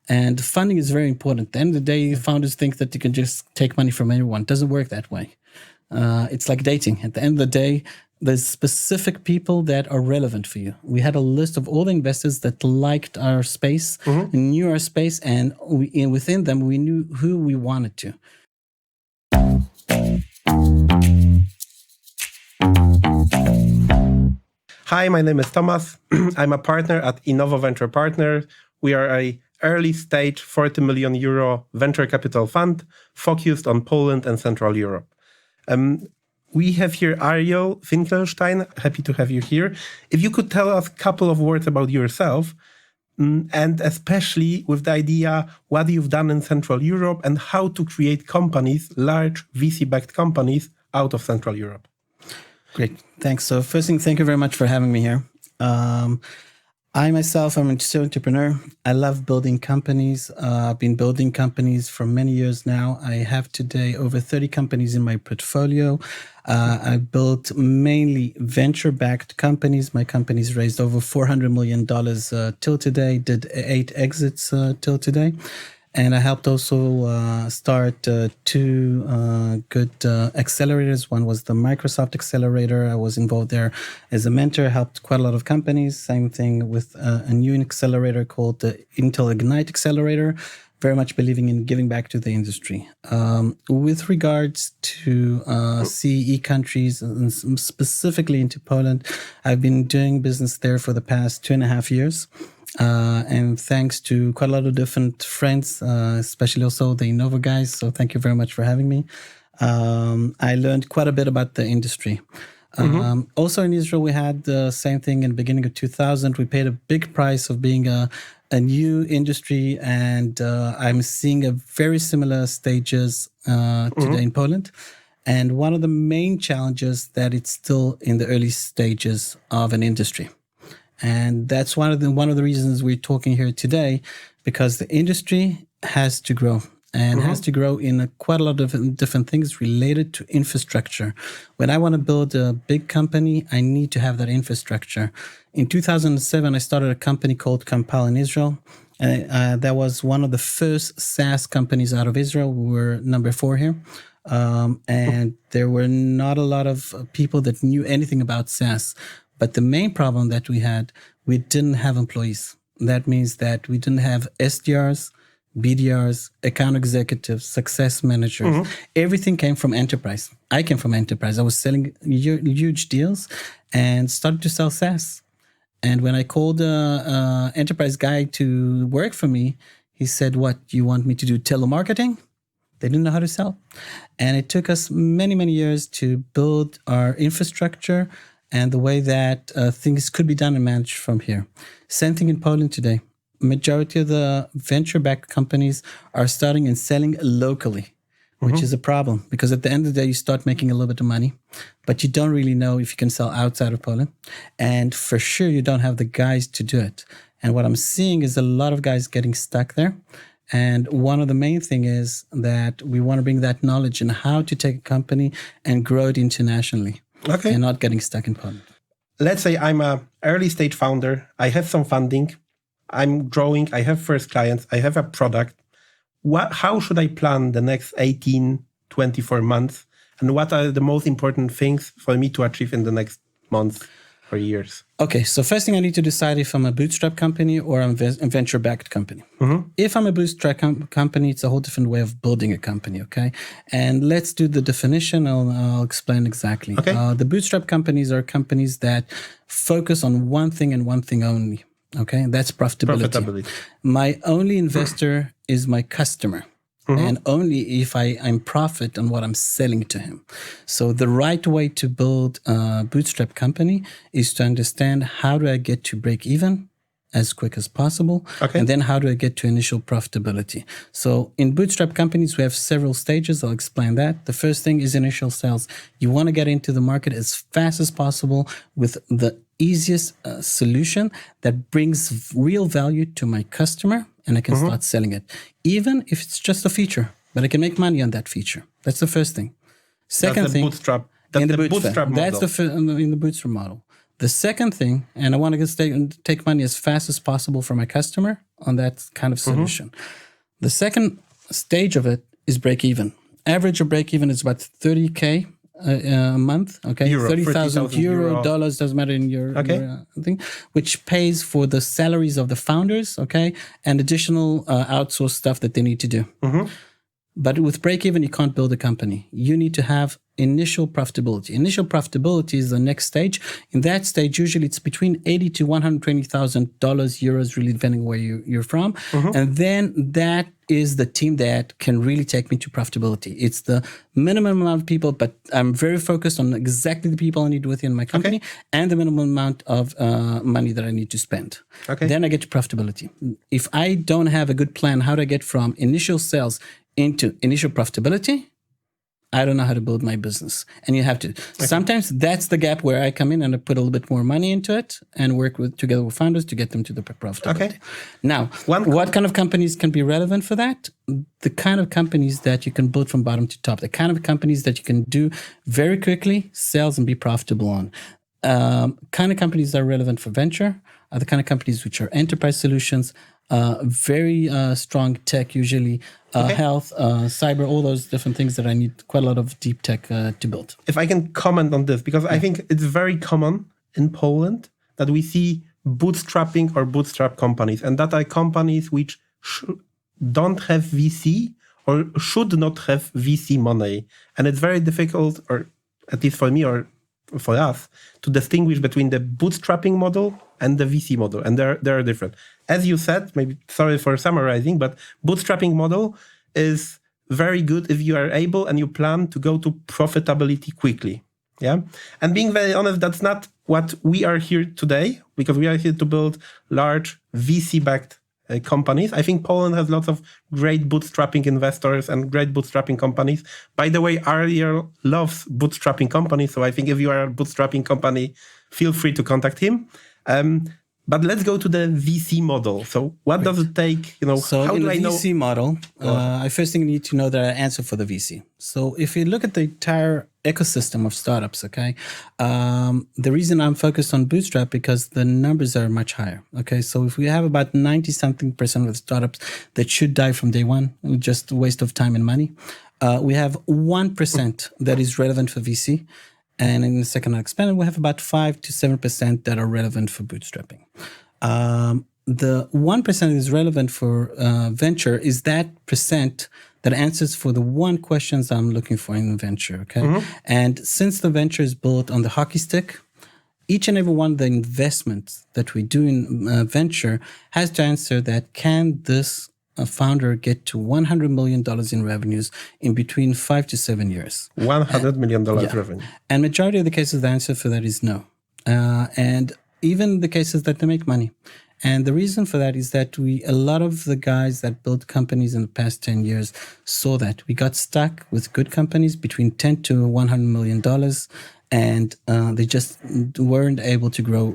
And funding is very important. At the end of the day, founders think that you can just take money from anyone. It doesn't work that way. It's like dating. At the end of the day, there's specific people that are relevant for you. We had a list of all the investors that liked our space, knew our space, and within them, we knew who we wanted to. Hi, my name is Thomas. I'm a partner at Inovo Venture Partners. We are a early stage 40 million euro venture capital fund focused on Poland and Central Europe. We have here Ariel Finkelstein. Happy to have you here. If you could tell us a couple of words about yourself, and especially with the idea what you've done in Central Europe and how to create companies, large VC-backed companies out of Central Europe. Great. Thanks. So first thing, thank you very much for having me here. I myself am a serial entrepreneur. I love building companies. I've been building companies for many years now. I have today over 30 companies in my portfolio. I built mainly venture-backed companies. My companies raised over $400 million till today, did 8 exits till today. And I helped also start 2 good accelerators. One was the Microsoft Accelerator. I was involved there as a mentor, helped quite a lot of companies. Same thing with a new accelerator called the Intel Ignite Accelerator, very much believing in giving back to the industry. With regards to CEE countries, and specifically into Poland, I've been doing business there for the past 2.5 years. And thanks to quite a lot of different friends, especially also the Inovo guys. So thank you very much for having me. I learned quite a bit about the industry. Also in Israel, we had the same thing in the beginning of 2000. We paid a big price of being a new industry. And I'm seeing a very similar stages today in Poland. And one of the main challenges that it's still in the early stages of an industry. And that's one of the reasons we're talking here today, because the industry has to grow and has to grow in quite a lot of different things related to infrastructure. When I want to build a big company, I need to have that infrastructure. In 2007, I started a company called Compal in Israel. And that was one of the first SaaS companies out of Israel. We were number 4 here. And there were not a lot of people that knew anything about SaaS. But the main problem that we had, we didn't have employees. That means that we didn't have SDRs, BDRs, account executives, success managers. Everything came from enterprise. I came from enterprise. I was selling huge deals and started to sell SaaS. And when I called the enterprise guy to work for me, he said, "What, you want me to do telemarketing?" They didn't know how to sell. And it took us many, many years to build our infrastructure and the way that things could be done and managed from here. Same thing in Poland today. Majority of the venture-backed companies are starting and selling locally, which is a problem. Because at the end of the day, you start making a little bit of money, but you don't really know if you can sell outside of Poland. And for sure, you don't have the guys to do it. And what I'm seeing is a lot of guys getting stuck there. And one of the main thing is that we want to bring that knowledge in how to take a company and grow it internationally. Okay. And not getting stuck in Poland. Let's say I'm an early stage founder. I have some funding. I'm growing. I have first clients. I have a product. How should I plan the next 18, 24 months? And what are the most important things for me to achieve in the next months or years? Okay, so first thing I need to decide if I'm a bootstrap company or I'm a venture-backed company. If I'm a bootstrap company, it's a whole different way of building a company, okay? And let's do the definition. I'll explain exactly. Okay. The bootstrap companies are companies that focus on one thing and one thing only, okay? That's profitability. My only investor is my customer. And only if I'm profit on what I'm selling to him. So the right way to build a bootstrap company is to understand how do I get to break even as quick as possible, and then how do I get to initial profitability. So in bootstrap companies, we have several stages. I'll explain that. The first thing is initial sales. You want to get into the market as fast as possible with the easiest solution that brings real value to my customer, and I can start selling it, even if it's just a feature, but I can make money on that feature. That's the first thing. Second thing, bootstrap. That's the bootstrap model. That's in the bootstrap model. The second thing, and I want to take money as fast as possible for my customer on that kind of solution. The second stage of it is break even. Average of break even is about 30K a month. Okay, 30,000 euro, dollars, doesn't matter in your thing, which pays for the salaries of the founders. Okay, and additional outsourced stuff that they need to do. But with break even, you can't build a company. You need to have initial profitability. Initial profitability is the next stage. In that stage, usually it's between $80,000 to $120,000 euros, really depending where you're from. And then that is the team that can really take me to profitability. It's the minimum amount of people, but I'm very focused on exactly the people I need within my company and the minimum amount of money that I need to spend. Then I get to profitability. If I don't have a good plan how to get from initial sales into initial profitability, I don't know how to build my business. And you have to. Sometimes that's the gap where I come in and I put a little bit more money into it and work together with founders to get them to the profitability. Now, what kind of companies can be relevant for that? The kind of companies that you can build from bottom to top. The kind of companies that you can do very quickly, sales, and be profitable on. Kind of companies that are relevant for venture are the kind of companies which are enterprise solutions, very strong tech usually, health, cyber, all those different things that I need quite a lot of deep tech to build. If I can comment on this, because I think it's very common in Poland that we see bootstrapping or bootstrap companies, and that are companies which don't have VC or should not have VC money. And it's very difficult, or at least for me or for us, to distinguish between the bootstrapping model and the VC model. And they're different. As you said, maybe sorry for summarizing, but bootstrapping model is very good if you are able and you plan to go to profitability quickly. Yeah. And being very honest, that's not what we are here today, because we are here to build large VC-backed companies. I think Poland has lots of great bootstrapping investors and great bootstrapping companies. By the way, Ariel loves bootstrapping companies. So I think if you are a bootstrapping company, feel free to contact him. But let's go to the VC model. So what does it take? So how in the VC model, I first thing need to know that I answer for the VC. So if you look at the entire ecosystem of startups, the reason I'm focused on Bootstrap because the numbers are much higher. Okay, so if we have about 90-something% of the startups that should die from day one, just a waste of time and money. We have 1% that is relevant for VC. And in the second expanded, we have about 5 to 7% that are relevant for bootstrapping. The 1% that is relevant for venture is that percent that answers for the one questions I'm looking for in the venture. Okay, and since the venture is built on the hockey stick, each and every one of the investments that we do in venture has to answer that: can this founder get to $100 million in revenues in between 5 to 7 years? $100 million revenue. And majority of the cases, the answer for that is no. And even the cases that they make money. And the reason for that is that a lot of the guys that built companies in the past 10 years saw that. We got stuck with good companies between 10 to $100 million. And they just weren't able to grow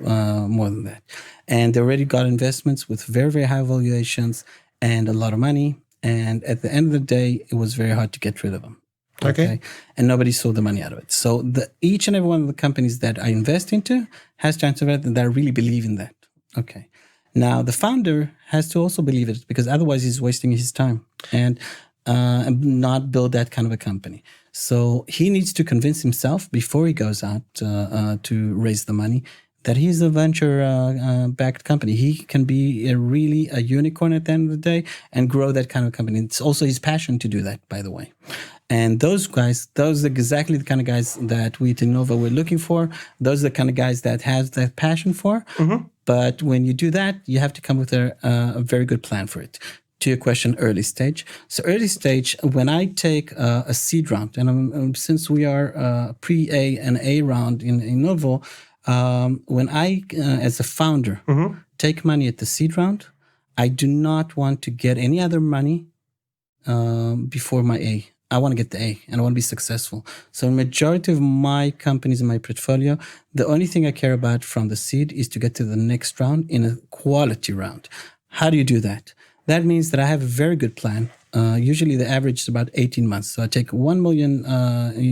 more than that. And they already got investments with very, very high valuations and a lot of money. And at the end of the day, it was very hard to get rid of them. Okay. And nobody saw the money out of it. So each and every one of the companies that I invest into has to answer that, and that I really believe in that. Okay. Now, the founder has to also believe it, because otherwise he's wasting his time and not build that kind of a company. So he needs to convince himself before he goes out to raise the money that he's a venture-backed company. He can be really a unicorn at the end of the day and grow that kind of company. It's also his passion to do that, by the way. And those guys, those are exactly the kind of guys that we at Inovo were looking for. Those are the kind of guys that has that passion for. But when you do that, you have to come with a very good plan for it. To your question, early stage. So early stage, when I take a seed round, and since we are pre-A and A round in Inovo, when I, as a founder, take money at the seed round, I do not want to get any other money before my A. I want to get the A and I want to be successful. So the majority of my companies in my portfolio, the only thing I care about from the seed is to get to the next round in a quality round. How do you do that? That means that I have a very good plan usually the average is about 18 months. So I take 1 million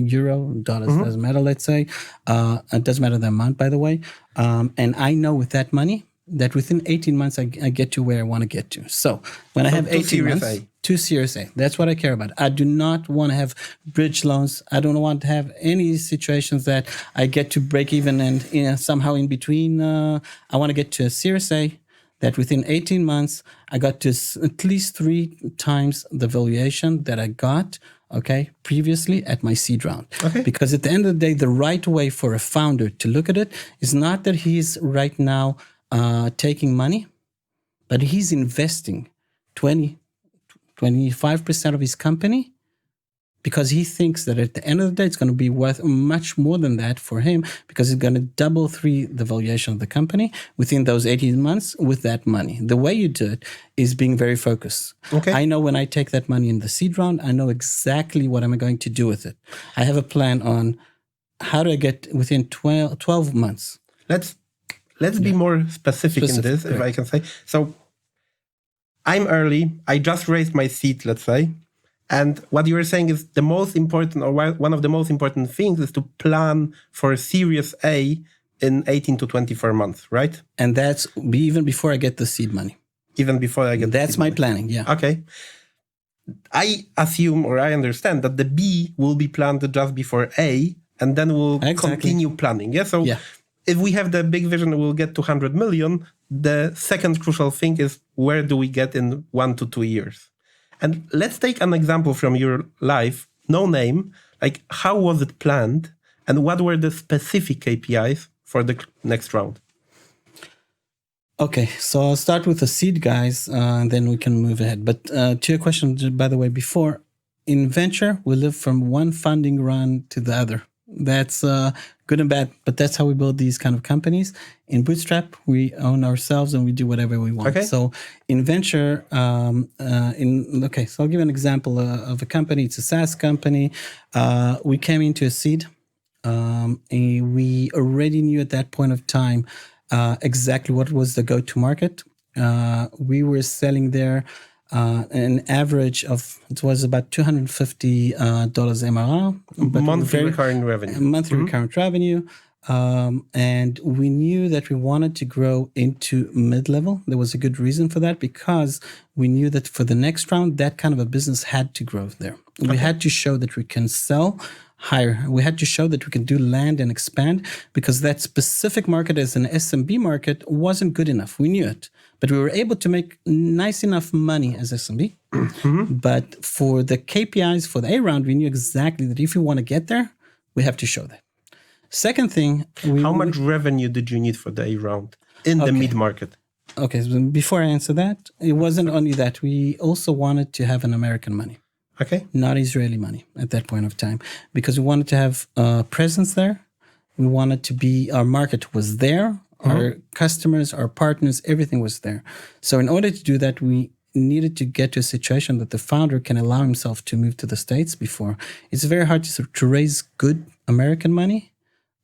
euro, dollars, doesn't matter, let's say. It doesn't matter the amount, by the way. And I know with that money that within 18 months, I get to where I want to get to. So when I have 18 months, to Series A, that's what I care about. I do not want to have bridge loans. I don't want to have any situations that I get to break even and somehow in between. I want to get to a Series A that within 18 months, I got to at least 3 times the valuation that I got, previously at my seed round. Okay. Because at the end of the day, the right way for a founder to look at it is not that he's right now taking money, but he's investing 25% of his company because he thinks that at the end of the day, it's going to be worth much more than that for him because it's going to double the valuation of the company within those 18 months with that money. The way you do it is being very focused. Okay. I know when I take that money in the seed round, I know exactly what I'm going to do with it. I have a plan on how do I get within 12 months. Let's be more specific in this, if I can say. So I'm early. I just raised my seed, let's say. And what you were saying is the most important, or one of the most important things is to plan for a Series A in 18 to 24 months, right? And that's even before I get the seed money. Even before I get That's my planning, yeah. Okay. I assume, or I understand, that the B will be planned just before A, and then we'll continue planning. Yeah. So if we have the big vision, we'll get to 100 million. The second crucial thing is where do we get in 1 to 2 years? And let's take an example from your life, no name, like how was it planned and what were the specific KPIs for the next round? Okay, so I'll start with the seed guys, and then we can move ahead. But to your question, by the way, before, in venture, we live from one funding run to the other. That's good and bad, but that's how we build these kind of companies. In Bootstrap, we own ourselves and we do whatever we want. Okay. So in venture, so I'll give you an example of a company. It's a SaaS company. We came into a seed. And we already knew at that point of time exactly what was the go-to market. We were selling there an average of, it was about $250 MRR. Monthly recurring revenue. Monthly recurrent revenue. And we knew that we wanted to grow into mid-level. There was a good reason for that because we knew that for the next round, that kind of a business had to grow there. We had to show that we can sell higher. We had to show that we can do land and expand because that specific market as an SMB market wasn't good enough. We knew it, but we were able to make nice enough money as SMB. But for the KPIs for the A round, we knew exactly that if we want to get there, we have to show that. Second thing, how much revenue did you need for the A round in the mid market? Okay, so before I answer that, it wasn't only that. We also wanted to have an American money. Okay. Not Israeli money at that point of time, because we wanted to have a presence there. We wanted to be, our market was there, our customers, our partners, everything was there. So in order to do that, we needed to get to a situation that the founder can allow himself to move to the States before. It's very hard to raise good American money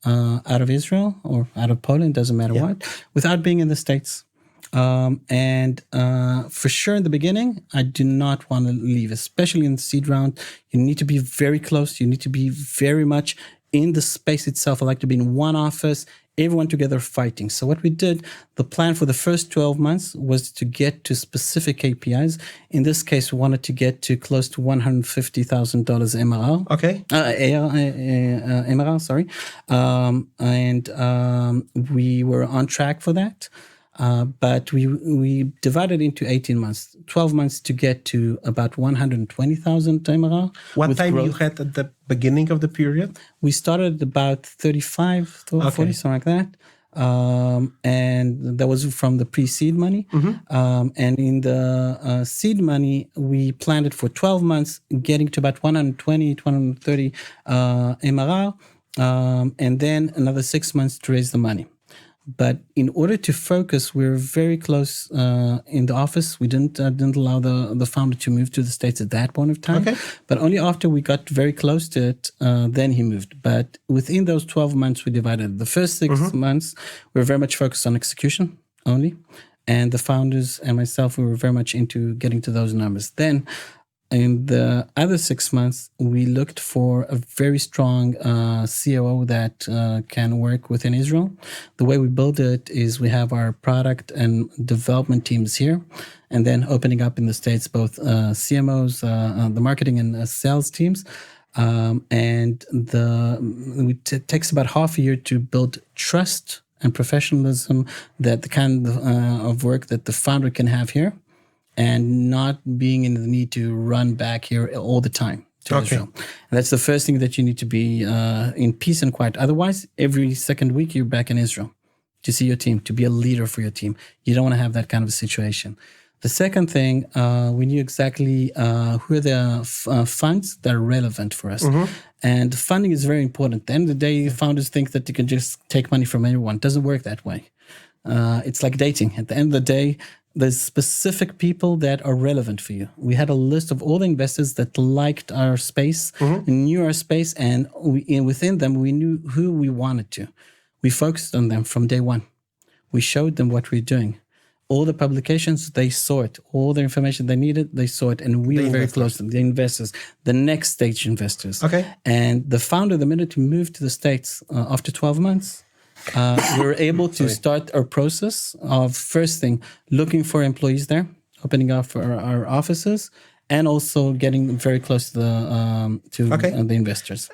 out of Israel or out of Poland, doesn't matter what, without being in the States. For sure in the beginning, I do not want to leave, especially in the seed round. You need to be very close. You need to be very much in the space itself. I like to be in one office, everyone together fighting. So what we did, the plan for the first 12 months was to get to specific KPIs. In this case, we wanted to get to close to $150,000 MRR. Okay. MRR, sorry. We were on track for that. But we divided into 18 months, 12 months to get to about 120,000 MRR. What time you had at the beginning of the period? We started about 35, 40, something like that. And that was from the pre-seed money. And in the seed money, we planned it for 12 months, getting to about 120, 130 MRR. And then another 6 months to raise the money. But in order to focus, we're very close in the office. We didn't allow the founder to move to the States at that point of time. Okay. But only after we got very close to it, then he moved. But within those 12 months, we divided. The first 6 months, we were very much focused on execution only. And the founders and myself, we were very much into getting to those numbers. Then In the other 6 months, we looked for a very strong COO that can work within Israel. The way we build it is we have our product and development teams here, and then opening up in the States both CMOs, the marketing and sales teams. It takes about half a year to build trust and professionalism, that the kind of work that the founder can have here, and not being in the need to run back here all the time to Israel. And that's the first thing, that you need to be in peace and quiet. Otherwise, every second week you're back in Israel to see your team, to be a leader for your team. You don't want to have that kind of a situation. The second thing, we knew exactly who are the funds that are relevant for us. And funding is very important. At the end of the day, founders think that you can just take money from anyone. It doesn't work that way. It's like dating. At the end of the day, there's specific people that are relevant for you. We had a list of all the investors that liked our space, knew our space, and within them, we knew who we wanted to. We focused on them from day one. We showed them what we're doing. All the publications, they saw it. All the information they needed, they saw it. And we were very close to them, the investors, the next stage investors. And the founder, the minute we moved to the States after 12 months, we were able to start our process of, first thing, looking for employees there, opening up our offices, and also getting very close to the investors.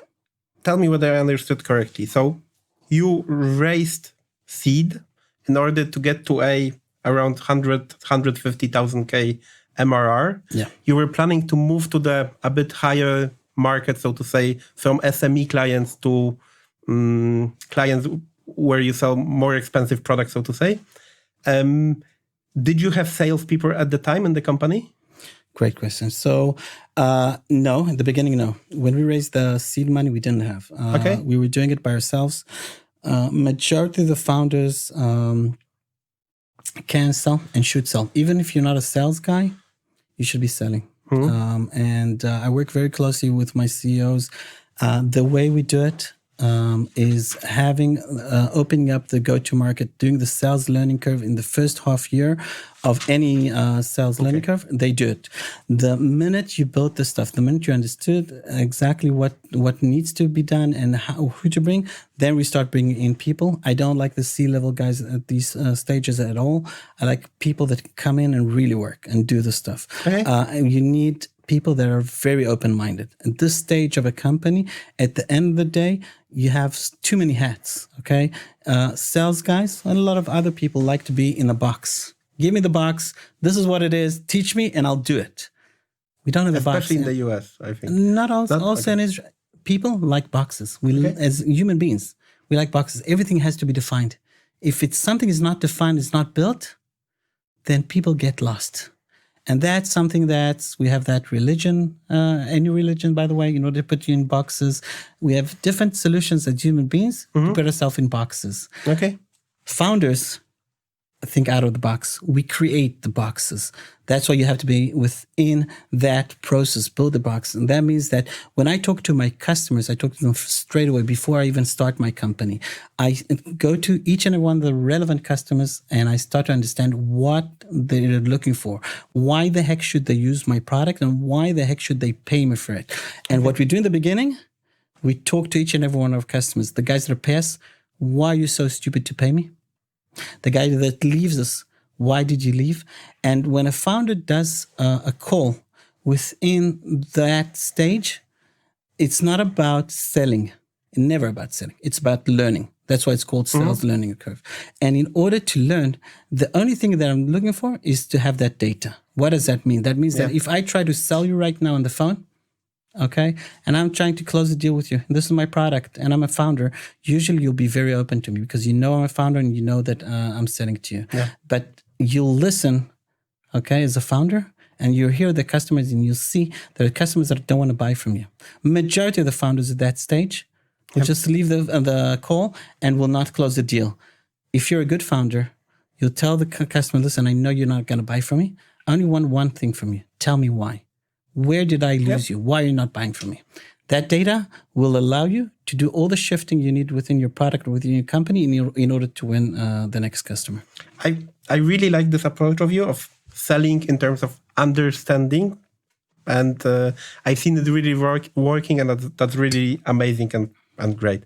Tell me whether I understood correctly. So you raised seed in order to get to around 150,000 K MRR. You were planning to move to a bit higher market, so to say, from SME clients to clients where you sell more expensive products, so to say. Did you have salespeople at the time in the company? Great question. So, no, in the beginning, no. When we raised the seed money, we didn't have. We were doing it by ourselves. Majority of the founders can sell and should sell. Even if you're not a sales guy, you should be selling. I work very closely with my CEOs. The way we do it is opening up the go-to-market, doing the sales learning curve in the first half year of any sales learning curve. They do it. The minute you built the stuff, the minute you understood exactly what needs to be done and who to bring, then we start bringing in people. I don't like the C-level guys at these stages at all. I like people that come in and really work and do the stuff. You need people that are very open-minded. At this stage of a company, at the end of the day, you have too many hats, Sales guys and a lot of other people like to be in a box. Give me the box. This is what it is. Teach me and I'll do it. We don't have a box. Especially in the US, I think. Not also in Israel. People like boxes. As human beings, we like boxes. Everything has to be defined. If something is not defined, it's not built, then people get lost. And that's something that we have that religion, any religion, by the way, in order to put you in boxes. We have different solutions as human beings to put ourselves in boxes. Founders think out of the box. We create the boxes. That's why you have to be within that process, build the box. And that means that when I talk to my customers, I talk to them straight away before I even start my company. I go to each and every one of the relevant customers and I start to understand what they're looking for. Why the heck should they use my product and why the heck should they pay me for it? And what we do in the beginning, we talk to each and every one of our customers. The guys that are past, why are you so stupid to pay me? The guy that leaves us, why did you leave? And when a founder does a call within that stage, it's not about selling. Never about selling. It's about learning. That's why it's called sales learning curve. And in order to learn, the only thing that I'm looking for is to have that data. What does that mean? That means that if I try to sell you right now on the phone, and I'm trying to close a deal with you, this is my product, and I'm a founder, usually you'll be very open to me because you know I'm a founder and you know that I'm selling to you. But you'll listen, as a founder, and you'll hear the customers and you'll see there are customers that don't want to buy from you. Majority of the founders at that stage will just leave the call and will not close the deal. If you're a good founder, you'll tell the customer, listen, I know you're not going to buy from me. I only want one thing from you. Tell me why. Where did I lose you? Why are you not buying from me? That data will allow you to do all the shifting you need within your product or within your company in order to win the next customer. I really like this approach of you of selling in terms of understanding and I've seen it really working, and that's really amazing and great.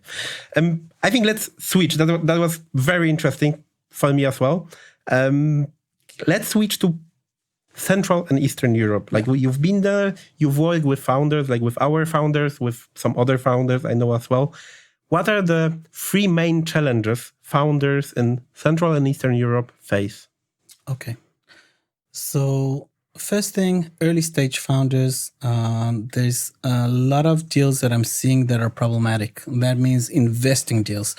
I think let's switch. That was very interesting for me as well. Let's switch to Central and Eastern Europe. Like you've been there, you've worked with founders, like with our founders, with some other founders I know as well. What are the three main challenges founders in Central and Eastern Europe face? Okay. So first thing, early stage founders, there's a lot of deals that I'm seeing that are problematic. That means investing deals.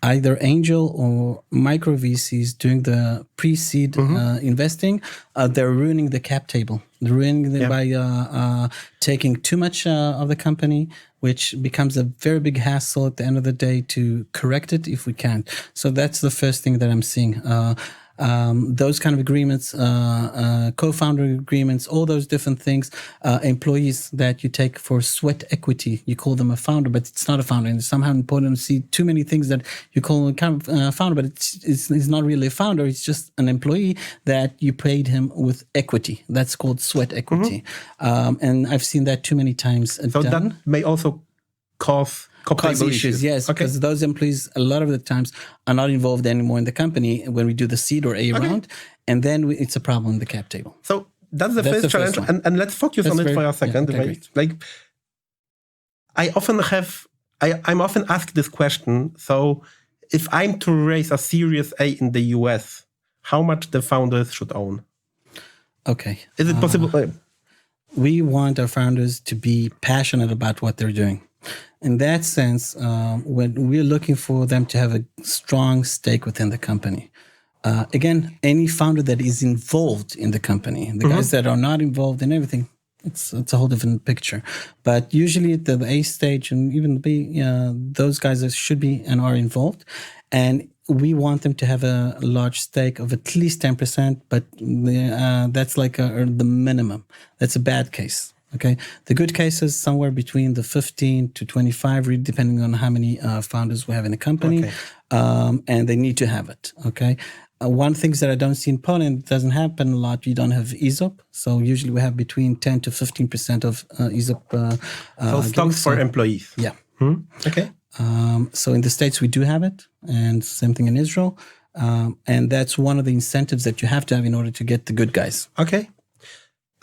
Either angel or micro VCs doing the pre-seed investing, they're ruining the cap table. They're ruining it by taking too much of the company, which becomes a very big hassle at the end of the day to correct it if we can't. So that's the first thing that I'm seeing. Those kind of agreements, co-founder agreements, all those different things, employees that you take for sweat equity. You call them a founder, but it's not a founder. And it's somehow important to see too many things that you call a founder, but it's not really a founder. It's just an employee that you paid him with equity. That's called sweat equity. And I've seen that too many times So done. that may also cause issues, yes, because those employees a lot of the times are not involved anymore in the company when we do the seed or A round, and then it's a problem in the cap table. So that's the first challenge, and let's focus on it for a second. I'm often asked this question. So if I'm to raise a Series A in the US, how much the founders should own? Okay. Is it possible? We want our founders to be passionate about what they're doing. In that sense, when we're looking for them to have a strong stake within the company. Again, any founder that is involved in the company, the guys that are not involved in everything, it's a whole different picture. But usually at the A stage and even the B, those guys should be and are involved. And we want them to have a large stake of at least 10%, but that's like the minimum. That's a bad case. Okay, the good case is somewhere between the 15 to 25, really depending on how many founders we have in a company, and they need to have it. Okay, one thing that I don't see in Poland, it doesn't happen a lot. You don't have ESOP, so usually we have between 10 to 15% of ESOP. So stocks for employees. Yeah. Okay. So in the States we do have it, and same thing in Israel, and that's one of the incentives that you have to have in order to get the good guys. Okay.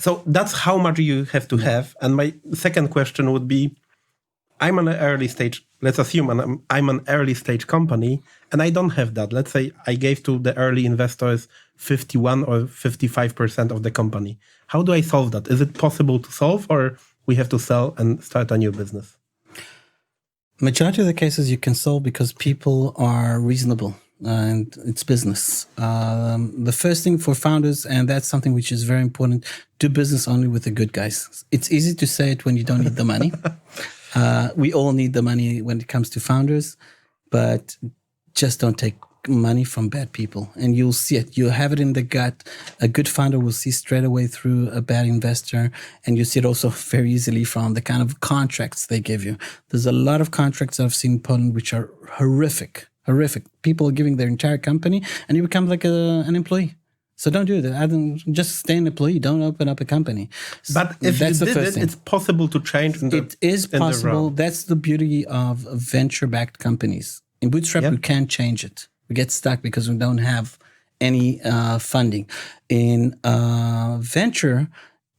So that's how much you have to have. And my second question would be, I'm on an early stage, let's assume I'm an early stage company, and I don't have that. Let's say I gave to the early investors 51 or 55% of the company. How do I solve that? Is it possible to solve, or we have to sell and start a new business? Majority of the cases you can solve because people are reasonable. And it's business. The first thing for founders, and that's something which is very important, do business only with the good guys. It's easy to say it when you don't need the money. We all need the money when it comes to founders, but just don't take money from bad people. And you'll see it. You'll have it in the gut. A good founder will see straight away through a bad investor. And you see it also very easily from the kind of contracts they give you. There's a lot of contracts I've seen in Poland which are horrific. People are giving their entire company and you become like an employee. So don't do that. Just stay an employee. Don't open up a company. But if that's you did it, it's possible to change. It is possible. That's the beauty of venture-backed companies. In Bootstrap, we can't change it. We get stuck because we don't have any funding. In venture,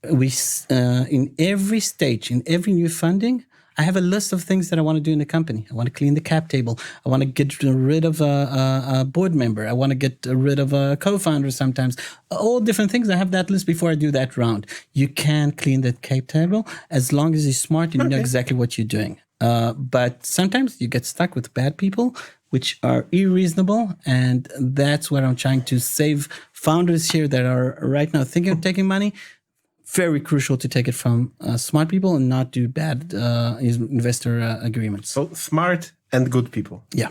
in every stage, in every new funding, I have a list of things that I want to do in the company. I want to clean the cap table. I want to get rid of a board member. I want to get rid of a co-founder sometimes. All different things. I have that list before I do that round. You can clean that cap table as long as you're smart and you know exactly what you're doing. But sometimes you get stuck with bad people, which are irreasonable. And that's what I'm trying to save founders here that are right now thinking of taking money. Very crucial to take it from smart people and not do bad investor agreements. So smart and good people. Yeah.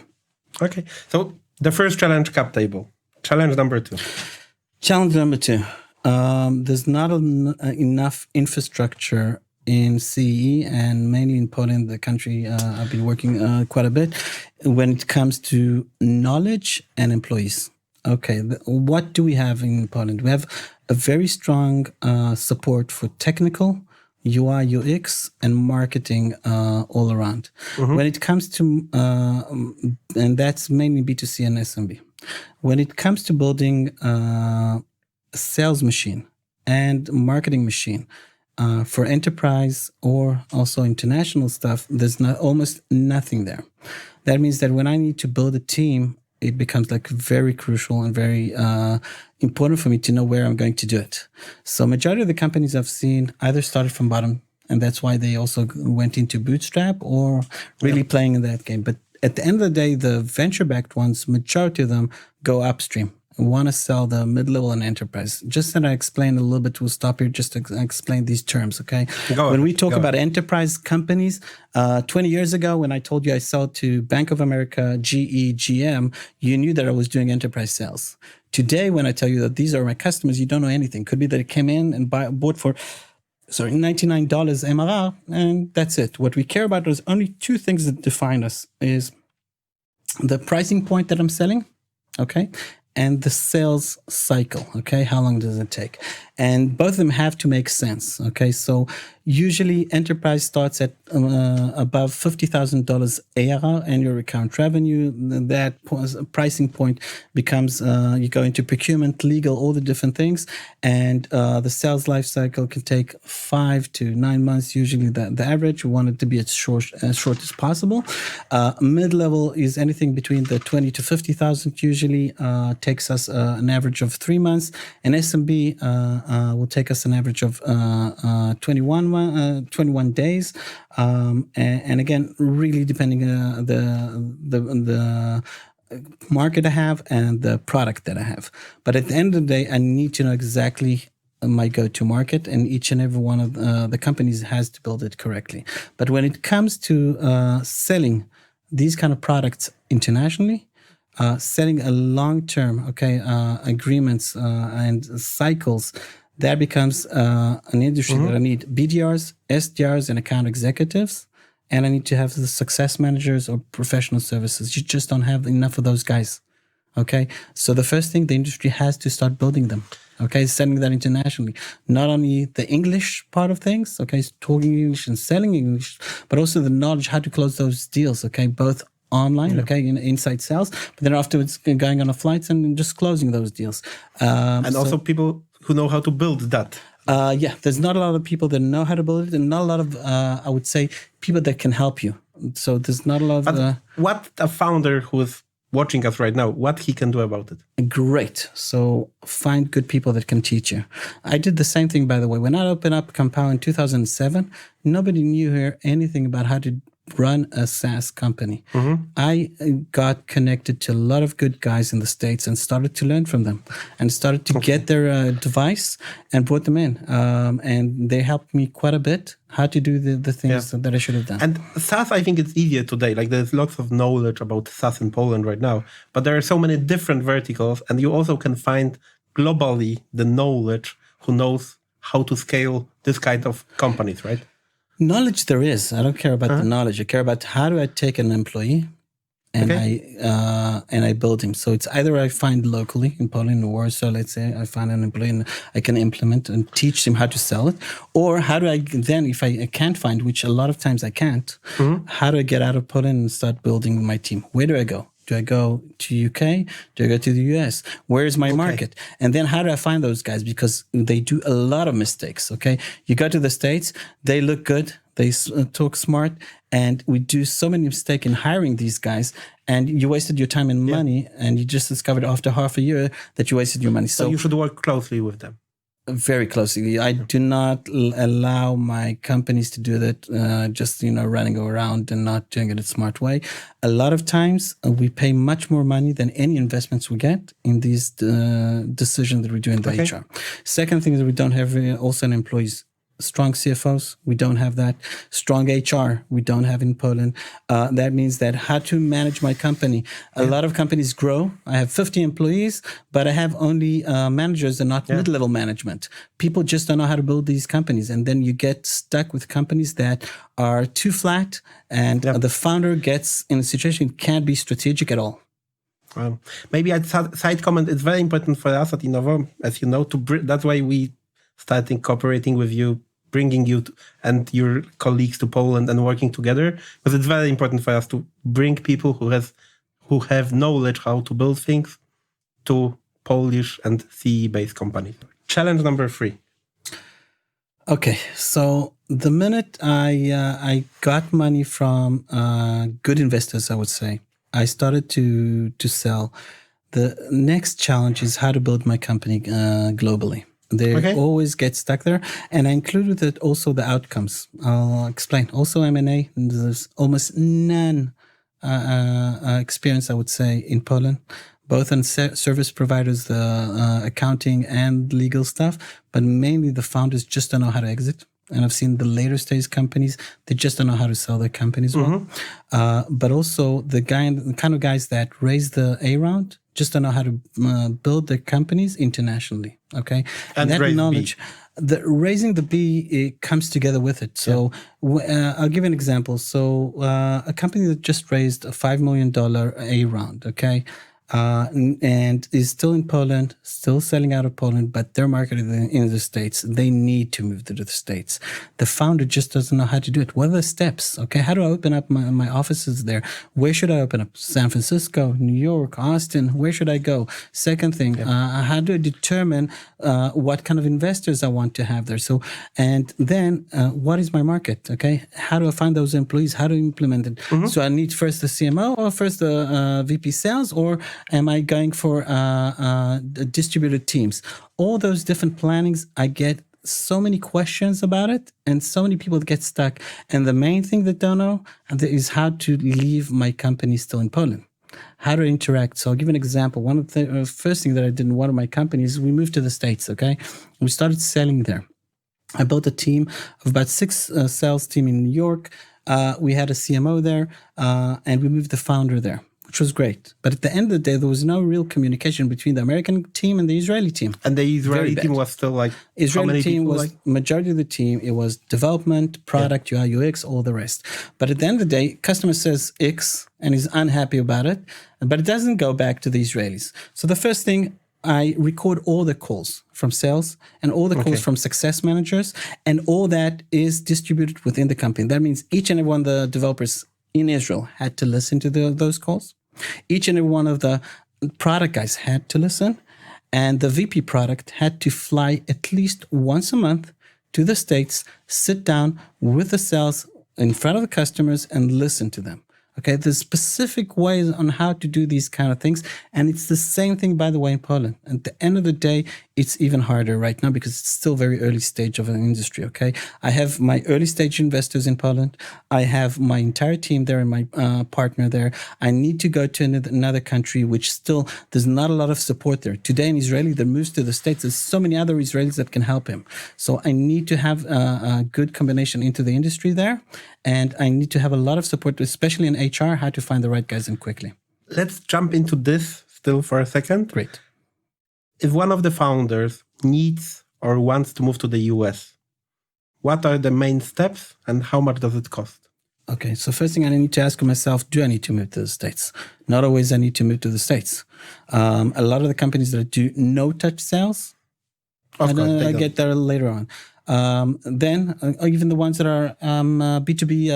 Okay. So the first challenge, cap table. Challenge number 2. Challenge number 2. There's not enough infrastructure in CE and mainly in Poland, the country I've been working quite a bit, when it comes to knowledge and employees. Okay, what do we have in Poland? We have a very strong support for technical, UI, UX, and marketing all around. When it comes to, and that's mainly B2C and SMB. When it comes to building a sales machine and marketing machine for enterprise or also international stuff, there's almost nothing there. That means that when I need to build a team, it becomes like very crucial and very important for me to know where I'm going to do it. So majority of the companies I've seen either started from bottom, and that's why they also went into Bootstrap, or really playing in that game. But at the end of the day, the venture-backed ones, majority of them go upstream and want to sell the mid-level and enterprise. Just that I explained a little bit, we'll stop here just to explain these terms, okay? When we talk about enterprise companies, 20 years ago, when I told you I sold to Bank of America, GE, GM, you knew that I was doing enterprise sales. Today, when I tell you that these are my customers, you don't know anything. Could be that it came in and bought for $99 MRR, and that's it. What we care about is only two things that define us is the pricing point that I'm selling, okay, and the sales cycle, okay? How long does it take? And both of them have to make sense, okay? So usually enterprise starts at above $50,000 ARR, annual recurrent revenue. That pricing point becomes, you go into procurement, legal, all the different things. And the sales life cycle can take 5 to 9 months, usually the average. We want it to be as short as possible. Mid-level is anything between the 20 to 50,000, usually takes us an average of 3 months. And SMB will take us an average of 21 days. And again, really depending the market I have and the product that I have. But at the end of the day, I need to know exactly my go-to market, and each and every one of the companies has to build it correctly. But when it comes to selling these kind of products internationally, selling a long-term, agreements and cycles, that becomes an industry that I need BDRs, SDRs, and account executives. And I need to have the success managers or professional services. You just don't have enough of those guys. Okay. So the first thing, the industry has to start building them. Okay. Selling that internationally. Not only the English part of things, okay, talking English and selling English, but also the knowledge how to close those deals. Okay. Both online, okay, in inside sales, but then afterwards going on a flights and just closing those deals. And also people who know how to build that. There's not a lot of people that know how to build it, and not a lot of, I would say, people that can help you. So there's not a lot of... what a founder who is watching us right now, what he can do about it? Great. So find good people that can teach you. I did the same thing, by the way. When I opened up Compound in 2007, nobody knew here anything about how to run a SaaS company. I got connected to a lot of good guys in the States and started to learn from them and started to get their advice and brought them in. And they helped me quite a bit how to do the things that I should have done. And SaaS, I think it's easier today. Like there's lots of knowledge about SaaS in Poland right now, but there are so many different verticals, and you also can find globally the knowledge who knows how to scale this kind of companies, right? Knowledge there is. I don't care about the knowledge. I care about how do I take an employee and I build him. So it's either I find locally in Poland or Warsaw, let's say, I find an employee and I can implement and teach him how to sell it. Or how do I then, if I can't find, which a lot of times I can't, how do I get out of Poland and start building my team? Where do I go? Do I go to UK? Do I go to the US? Where is my market? And then how do I find those guys? Because they do a lot of mistakes, okay? You go to the States, they look good, they talk smart, and we do so many mistakes in hiring these guys, and you wasted your time and money, and you just discovered after half a year that you wasted your money. So you should work closely with them. Very closely. I do not allow my companies to do that, just, running around and not doing it in a smart way. A lot of times we pay much more money than any investments we get in these decisions that we do in the HR. Second thing is we don't have also an employees. Strong CFOs, we don't have that. Strong HR, we don't have in Poland. That means that how to manage my company. A lot of companies grow. I have 50 employees, but I have only managers and not mid-level management. People just don't know how to build these companies. And then you get stuck with companies that are too flat, and the founder gets in a situation it can't be strategic at all. Maybe a side comment, it's very important for us at Inovo, as you know, that's why we started cooperating with you bringing you and your colleagues to Poland and working together, because it's very important for us to bring people who have knowledge how to build things to Polish and CE-based companies. Challenge number 3. Okay, so the minute I got money from good investors, I would say, I started to sell. The next challenge is how to build my company globally. They always get stuck there. And I included it also the outcomes. I'll explain. Also M&A, there's almost none experience, I would say, in Poland, both on service providers, the accounting and legal stuff, but mainly the founders just don't know how to exit. And I've seen the later stage companies, they just don't know how to sell their companies well. But also the kind of guys that raise the A round just don't know how to build their companies internationally. Okay. And that knowledge, raising the B, it comes together with it. So I'll give an example. So a company that just raised a $5 million A round. Okay. And is still in Poland, still selling out of Poland, but they're marketing in the States. They need to move to the States. The founder just doesn't know how to do it. What are the steps? Okay, how do I open up my offices there? Where should I open up? San Francisco, New York, Austin, where should I go? Second thing, how do I determine what kind of investors I want to have there? So, and then what is my market? Okay, how do I find those employees? How do I implement it? So I need first the CMO or first the VP sales, or am I going for distributed teams? All those different plannings, I get so many questions about it, and so many people get stuck. And the main thing that don't know is how to leave my company still in Poland. How to interact. So I'll give an example. One of the first thing that I did in one of my companies, we moved to the States, okay? We started selling there. I built a team of about 6 sales team in New York. We had a CMO there, and we moved the founder there, which was great. But at the end of the day, there was no real communication between the American team and the Israeli team. And the Israeli team was still like, Israeli team was majority of the team. It was development, product, UI, UX, all the rest. But at the end of the day, customer says X and is unhappy about it, but it doesn't go back to the Israelis. So the first thing, I record all the calls from sales and all the calls from success managers, and all that is distributed within the company. That means each and every one of the developers in Israel had to listen to those calls. Each and every one of the product guys had to listen, and the VP product had to fly at least once a month to the States, sit down with the sales in front of the customers and listen to them. Okay, there's specific ways on how to do these kind of things. And it's the same thing, by the way, in Poland. At the end of the day, it's even harder right now because it's still very early stage of an industry, okay? I have my early stage investors in Poland. I have my entire team there and my partner there. I need to go to another country, which still, there's not a lot of support there. Today, an Israeli that moves to the States, there's so many other Israelis that can help him. So I need to have a good combination into the industry there. And I need to have a lot of support, especially in HR, how to find the right guys in quickly. Let's jump into this still for a second. Great. If one of the founders needs or wants to move to the US, what are the main steps and how much does it cost? Okay, so first thing I need to ask myself, do I need to move to the States? Not always I need to move to the States. A lot of the companies that do no-touch sales, I get there later on. Then even the ones that are B2B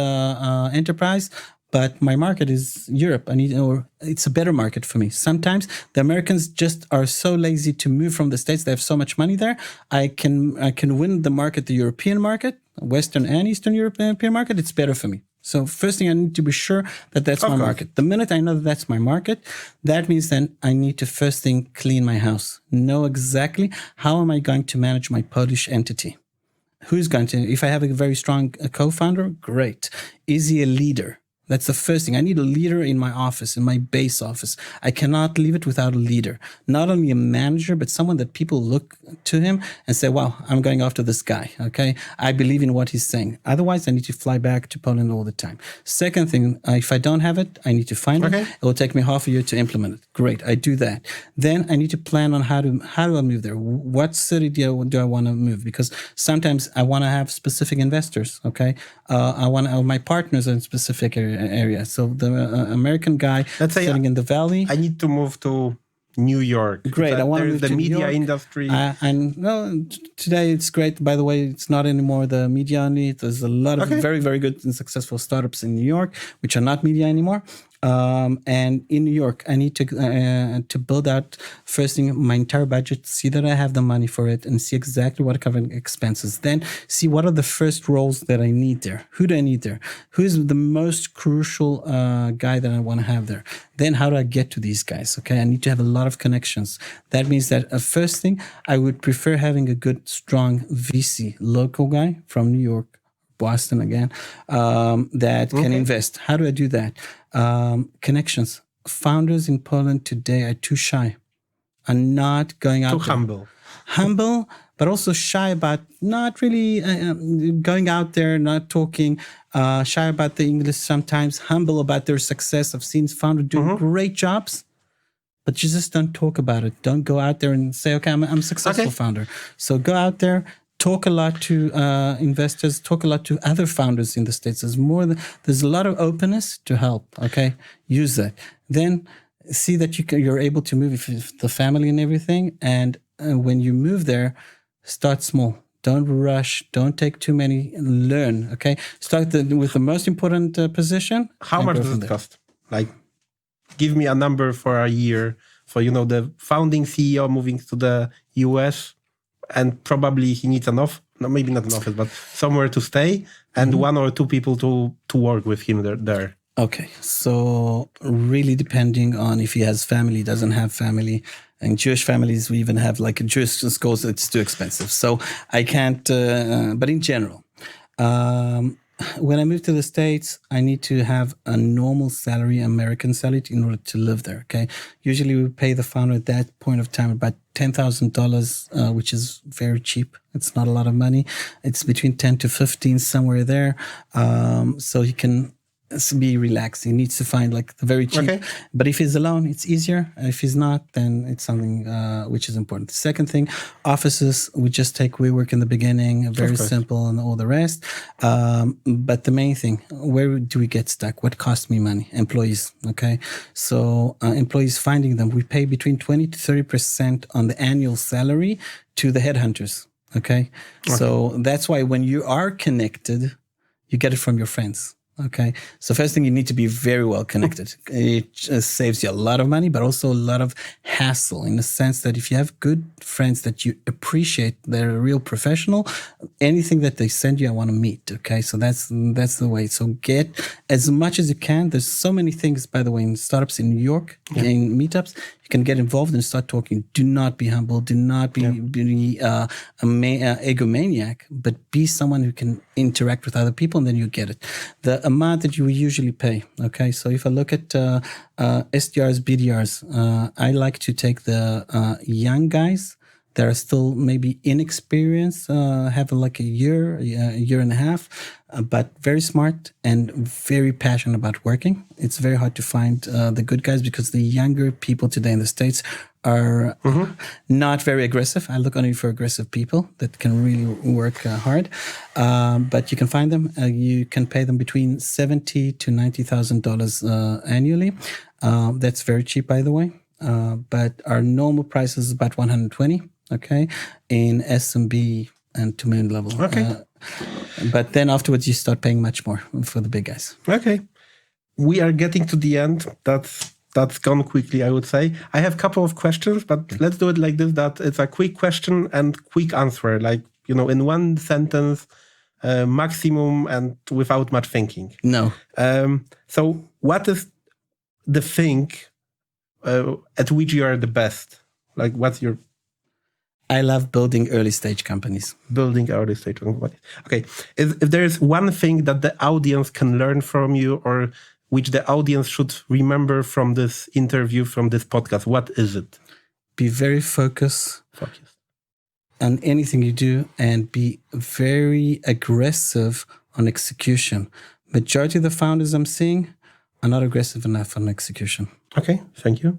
enterprise, but my market is Europe. It's a better market for me. Sometimes the Americans just are so lazy to move from the States. They have so much money there. I can win the market, the European market, Western and Eastern European market. It's better for me. So first thing, I need to be sure that that's my market. The minute I know that that's my market, that means then I need to first thing clean my house. Know exactly how am I going to manage my Polish entity. Who's going to, if I have a very strong co-founder, great. Is he a leader? That's the first thing. I need a leader in my office, in my base office. I cannot leave it without a leader. Not only a manager, but someone that people look to him and say, wow, I'm going after this guy, okay? I believe in what he's saying. Otherwise, I need to fly back to Poland all the time. Second thing, if I don't have it, I need to find it. It will take me half a year to implement it. Great, I do that. Then I need to plan on how do I move there? What city do I want to move? Because sometimes I want to have specific investors, okay? I want my partners in specific area. So the American guy sitting in the valley. I need to move to New York. Great. I want to move the to media New York. industry. And no, today it's great. By the way, it's not anymore the media only. There's a lot of very, very good and successful startups in New York, which are not media anymore. And in New York, I need to build out first thing my entire budget, see that I have the money for it, and see exactly what kind of expenses. Then see what are the first roles that I need there. Who do I need there? Who's the most crucial guy that I want to have there? Then how do I get to these guys? Okay, I need to have a lot of connections. That means that first thing, I would prefer having a good, strong VC local guy from New York, Boston again, that can invest. How do I do that? Connections. Founders in Poland today are too shy, are not going out there. Humble, but also shy about not really going out there, not talking, shy about the English sometimes, humble about their success. I've seen founders doing great jobs, but you just don't talk about it. Don't go out there and say, okay, I'm a successful founder. So go out there, talk a lot to investors, talk a lot to other founders in the States. There's a lot of openness to help, okay? Use that. Then see that you're able to move with the family and everything. And when you move there, start small. Don't rush. Don't take too many. Learn, okay? Start with the most important position. How much does it cost? Like, give me a number for a year for, the founding CEO moving to the US, and probably he needs maybe not an office, but somewhere to stay, and one or two people to work with him there. Okay, so really depending on if he has family, doesn't have family, and Jewish families, we even have like a Jewish schools, it's too expensive. So I can't, but in general, when I move to the States, I need to have a normal salary, American salary, in order to live there, okay? Usually we pay the founder at that point of time about $10,000, which is very cheap. It's not a lot of money. It's between 10 to 15, somewhere there. So he can be relaxed. He needs to find like the very cheap. Okay. But if he's alone, it's easier. If he's not, then it's something which is important. The second thing, offices, we just take WeWork in the beginning, very simple and all the rest. But the main thing, where do we get stuck? What costs me money? Employees, okay? So employees, finding them, we pay between 20 to 30% on the annual salary to the headhunters, okay? So that's why when you are connected, you get it from your friends. Okay. So first thing, you need to be very well connected. It saves you a lot of money, but also a lot of hassle, in the sense that if you have good friends that you appreciate, they're a real professional, anything that they send you, I want to meet. Okay. So that's the way. So get as much as you can. There's so many things, by the way, in startups in New York, in meetups, you can get involved and start talking. Do not be humble. Do not be egomaniac, but be someone who can interact with other people, and then you get it. The amount that you usually pay. Okay, so if I look at SDRs, BDRs, I like to take the young guys that are still maybe inexperienced, have like a year and a half, but very smart and very passionate about working. It's very hard to find the good guys, because the younger people today in the States are not very aggressive. I look only for aggressive people that can really work hard. But you can find them. You can pay them between $70,000 to $90,000 annually. That's very cheap, by the way. But our normal price is about $120,000. Okay, in SMB and $2 million level. Okay, but then afterwards you start paying much more for the big guys. Okay, we are getting to the end. That's gone quickly, I would say. I have a couple of questions, but let's do it like this: that it's a quick question and quick answer, like in one sentence, maximum, and without much thinking. No. So, what is the thing at which you are the best? Like, what's your? I love building early stage companies. Building early stage companies. Okay. If there is one thing that the audience can learn from you, or which the audience should remember from this interview, from this podcast, what is it? Be very focused on anything you do, and be very aggressive on execution. Majority of the founders I'm seeing are not aggressive enough on execution. Okay. Thank you.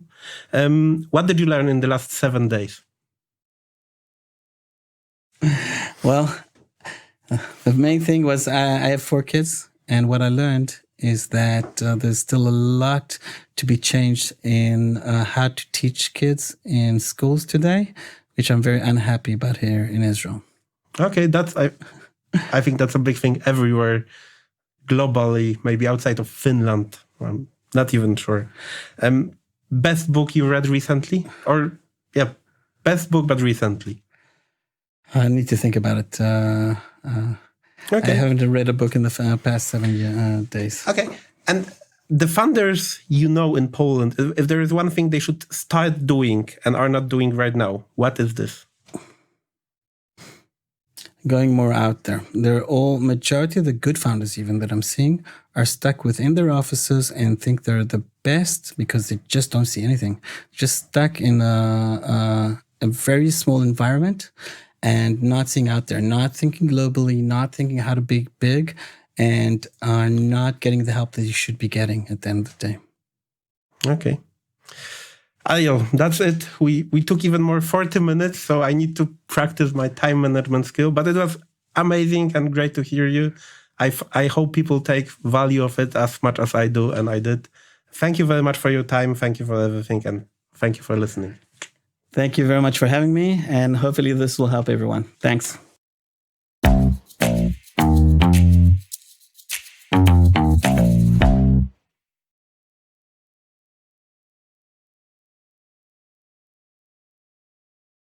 What did you learn in the last 7 days? Well, the main thing was I have 4 kids, and what I learned is that there's still a lot to be changed in how to teach kids in schools today, which I'm very unhappy about here in Israel. Okay, I think that's a big thing everywhere globally, maybe outside of Finland. I'm not even sure. Best book you read recently? Best book, but recently. I need to think about it. Okay. I haven't read a book in the past 7 days. Okay. And the funders in Poland, if there is one thing they should start doing and are not doing right now, what is this? Going more out there. Majority of the good founders even that I'm seeing are stuck within their offices and think they're the best because they just don't see anything. Just stuck in a very small environment and not seeing out there, not thinking globally, not thinking how to be big, and are not getting the help that you should be getting at the end of the day. Okay. Ariel, that's it. We took even more 40 minutes, so I need to practice my time management skill. But it was amazing and great to hear you. I hope people take value of it as much as I do, and I did. Thank you very much for your time. Thank you for everything, and thank you for listening. Thank you very much for having me, and hopefully this will help everyone. Thanks.